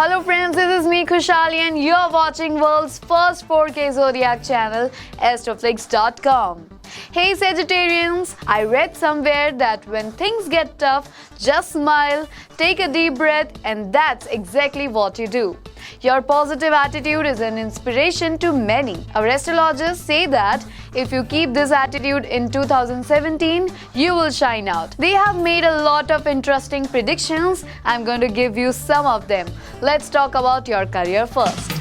Hello friends, this is me Khushali and you're watching world's first 4K Zodiac channel, Astroflix.com. Hey Sagittarians, I read somewhere that when things get tough, just smile, take a deep breath, and that's exactly what you do. Your positive attitude is an inspiration to many. Our astrologers say that if you keep this attitude in 2017, you will shine out. They have made a lot of interesting predictions. I'm going to give you some of them. Let's talk about your career first.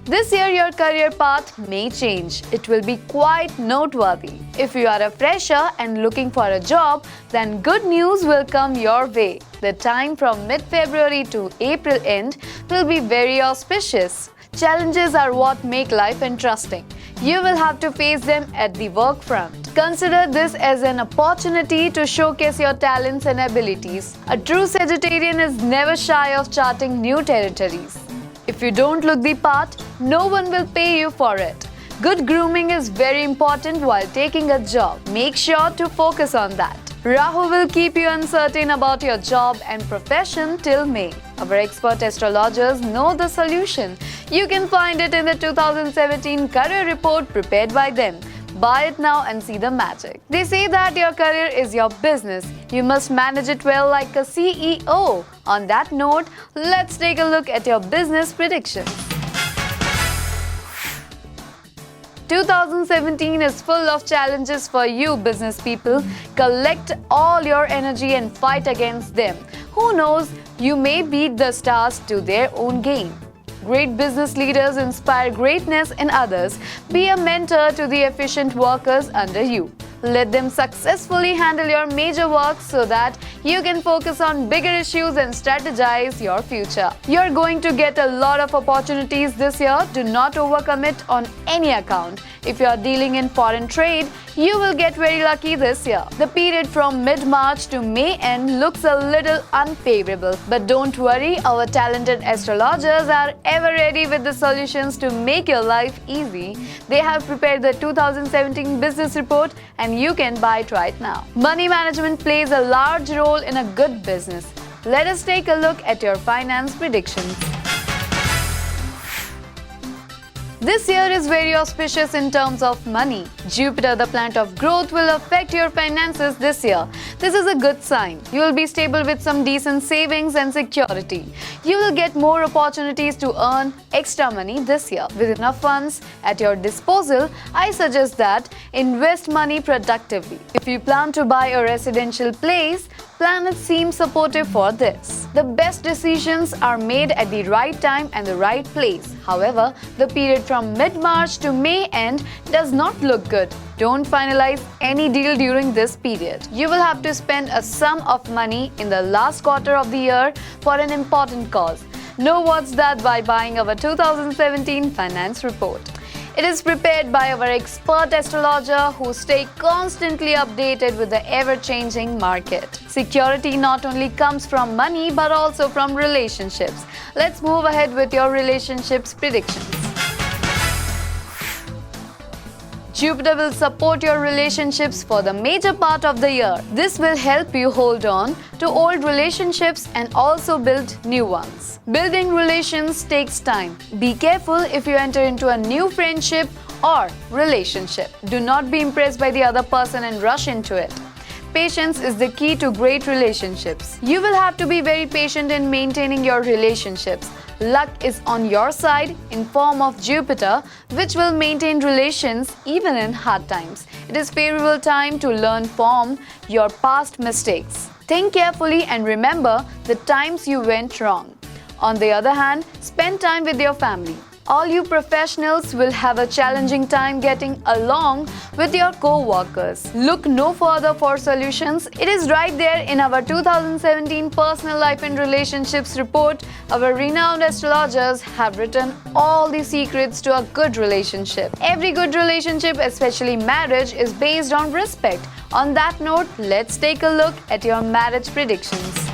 This year, your career path may change. It will be quite noteworthy. If you are a fresher and looking for a job, then good news will come your way. The time from mid-February to April end will be very auspicious. Challenges are what make life interesting. You will have to face them at the work front. Consider this as an opportunity to showcase your talents and abilities. A true Sagittarian is never shy of charting new territories. If you don't look the part, no one will pay you for it. Good grooming is very important while taking a job. Make sure to focus on that. Rahu will keep you uncertain about your job and profession till May. Our expert astrologers know the solution. You can find it in the 2017 career report prepared by them. Buy it now and see the magic. They say that your career is your business. You must manage it well like a CEO. On that note, let's take a look at your business predictions. 2017 is full of challenges for you business people. Collect all your energy and fight against them. Who knows, you may beat the stars to their own game. Great business leaders inspire greatness in others. Be a mentor to the efficient workers under you. Let them successfully handle your major work so that you can focus on bigger issues and strategize your future. You're going to get a lot of opportunities this year. Do not overcommit on any account. If you are dealing in foreign trade, you will get very lucky this year. The period from mid-March to May end looks a little unfavorable. But don't worry, our talented astrologers are ever ready with the solutions to make your life easy. They have prepared the 2017 business report and you can buy it right now. Money management plays a large role in a good business. Let us take a look at your finance predictions. This year is very auspicious in terms of money. Jupiter, the planet of growth, will affect your finances this year. This is a good sign. You will be stable with some decent savings and security. You will get more opportunities to earn extra money this year. With enough funds at your disposal, I suggest that invest money productively. If you plan to buy a residential place, planets seem supportive for this. The best decisions are made at the right time and the right place. However, the period from mid-March to May end does not look good. Don't finalize any deal during this period. You will have to spend a sum of money in the last quarter of the year for an important cause. Know what's that by buying our 2017 finance report. It is prepared by our expert astrologer who stay constantly updated with the ever-changing market. Security not only comes from money but also from relationships. Let's move ahead with your relationships predictions. Jupiter will support your relationships for the major part of the year. This will help you hold on to old relationships and also build new ones. Building relations takes time. Be careful if you enter into a new friendship or relationship. Do not be impressed by the other person and rush into it. Patience is the key to great relationships. You will have to be very patient in maintaining your relationships. Luck is on your side in form of Jupiter, which will maintain relations even in hard times. It is favorable time to learn from your past mistakes. Think carefully and remember the times you went wrong. On the other hand, spend time with your family. All you professionals will have a challenging time getting along with your co-workers. Look no further for solutions. It is right there in our 2017 Personal Life and Relationships report. Our renowned astrologers have written all the secrets to a good relationship. Every good relationship, especially marriage, is based on respect. On that note, let's take a look at your marriage predictions.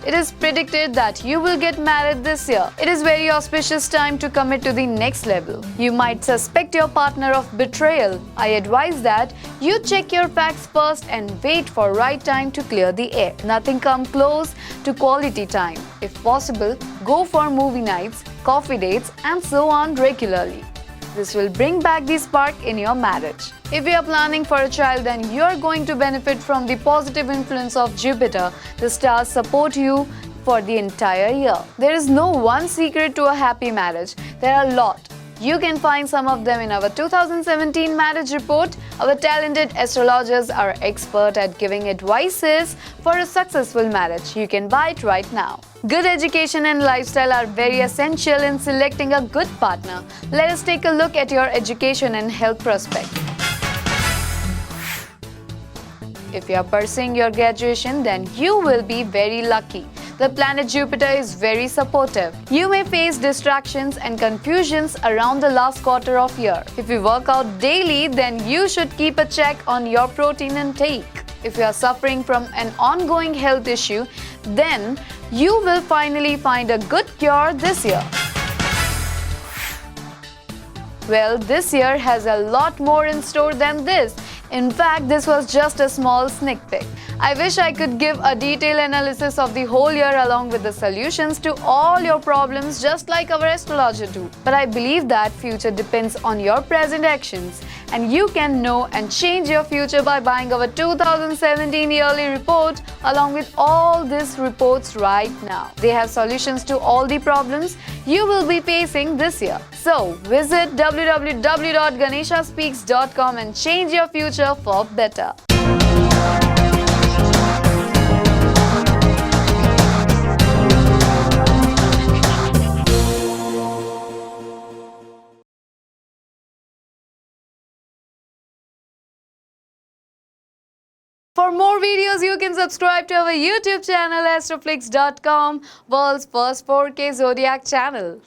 It is predicted that you will get married this year. It is very auspicious time to commit to the next level. You might suspect your partner of betrayal. I advise that you check your facts first and wait for right time to clear the air. Nothing comes close to quality time. If possible, go for movie nights, coffee dates, and so on regularly. This will bring back the spark in your marriage. If you are planning for a child, then you are going to benefit from the positive influence of Jupiter. The stars support you for the entire year. There is no one secret to a happy marriage. There are a lot. You can find some of them in our 2017 marriage report. Our talented astrologers are expert at giving advices for a successful marriage. You can buy it right now. Good education and lifestyle are very essential in selecting a good partner. Let us take a look at your education and health prospects. If you are pursuing your graduation, then you will be very lucky. The planet Jupiter is very supportive. You may face distractions and confusions around the last quarter of year. If you work out daily, then you should keep a check on your protein intake. If you are suffering from an ongoing health issue, then you will finally find a good cure this year. Well, this year has a lot more in store than this. In fact, this was just a small sneak peek. I wish I could give a detailed analysis of the whole year along with the solutions to all your problems just like our astrologer do. But I believe that future depends on your present actions, and you can know and change your future by buying our 2017 yearly report along with all these reports right now. They have solutions to all the problems you will be facing this year. So visit www.ganeshaspeaks.com and change your future for better. For more videos, you can subscribe to our YouTube channel astroflix.com, world's first 4K Zodiac channel.